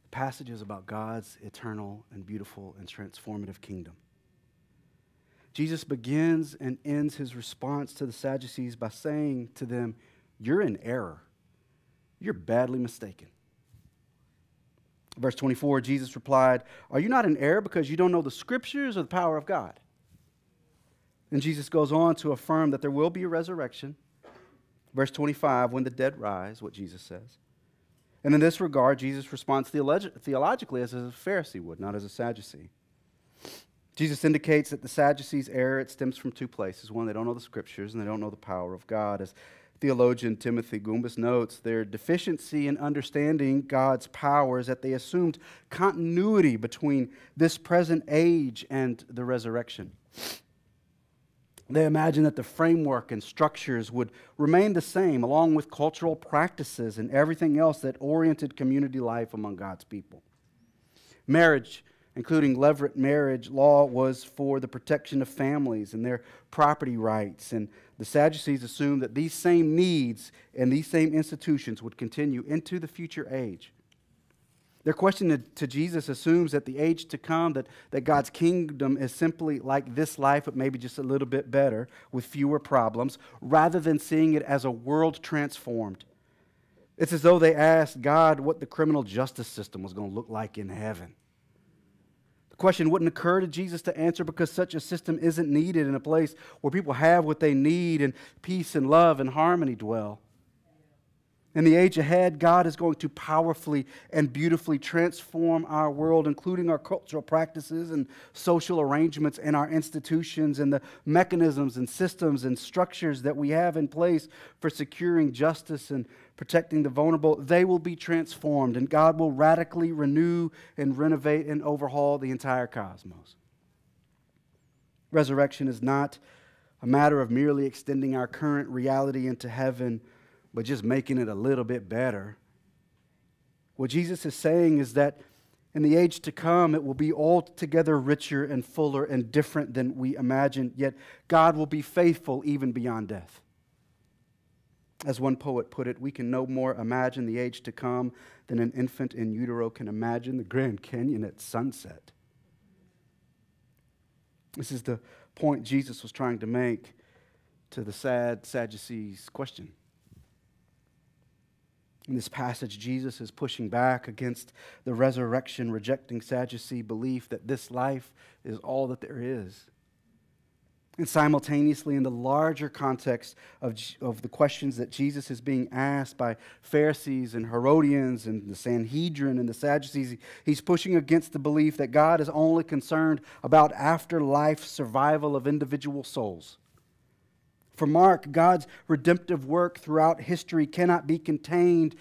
The passage is about God's eternal and beautiful and transformative kingdom. Jesus begins and ends his response to the Sadducees by saying to them, "You're in error. You're badly mistaken." Verse 24, Jesus replied, "Are you not in error because you don't know the Scriptures or the power of God?" And Jesus goes on to affirm that there will be a resurrection. Verse 25, when the dead rise, what Jesus says. And in this regard, Jesus responds theologically as a Pharisee would, not as a Sadducee. Jesus indicates that the Sadducees' error, it stems from two places. One, they don't know the Scriptures, and they don't know the power of God. As theologian Timothy Goombas notes, their deficiency in understanding God's power is that they assumed continuity between this present age and the resurrection. They imagined that the framework and structures would remain the same, along with cultural practices and everything else that oriented community life among God's people. Marriage, including levirate marriage law, was for the protection of families and their property rights. And the Sadducees assumed that these same needs and these same institutions would continue into the future age. Their question to Jesus assumes that the age to come, that God's kingdom is simply like this life, but maybe just a little bit better with fewer problems, rather than seeing it as a world transformed. It's as though they asked God what the criminal justice system was going to look like in heaven. The question wouldn't occur to Jesus to answer because such a system isn't needed in a place where people have what they need and peace and love and harmony dwell. In the age ahead, God is going to powerfully and beautifully transform our world, including our cultural practices and social arrangements and our institutions and the mechanisms and systems and structures that we have in place for securing justice and protecting the vulnerable. They will be transformed, and God will radically renew and renovate and overhaul the entire cosmos. Resurrection is not a matter of merely extending our current reality into heaven, but just making it a little bit better. What Jesus is saying is that in the age to come, it will be altogether richer and fuller and different than we imagined, yet God will be faithful even beyond death. As one poet put it, we can no more imagine the age to come than an infant in utero can imagine the Grand Canyon at sunset. This is the point Jesus was trying to make to the Sadducees' question. In this passage, Jesus is pushing back against the resurrection, rejecting Sadducee belief that this life is all that there is. And simultaneously, in the larger context of the questions that Jesus is being asked by Pharisees and Herodians and the Sanhedrin and the Sadducees, he's pushing against the belief that God is only concerned about afterlife survival of individual souls. For Mark, God's redemptive work throughout history cannot be contained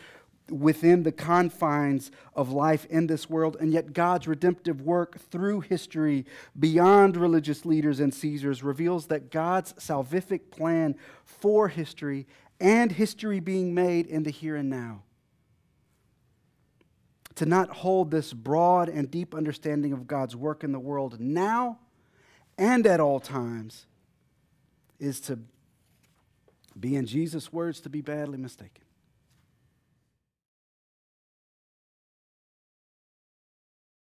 within the confines of life in this world, and yet God's redemptive work through history beyond religious leaders and Caesars reveals that God's salvific plan for history and history being made in the here and now. To not hold this broad and deep understanding of God's work in the world now and at all times is to be, in Jesus' words, to be badly mistaken.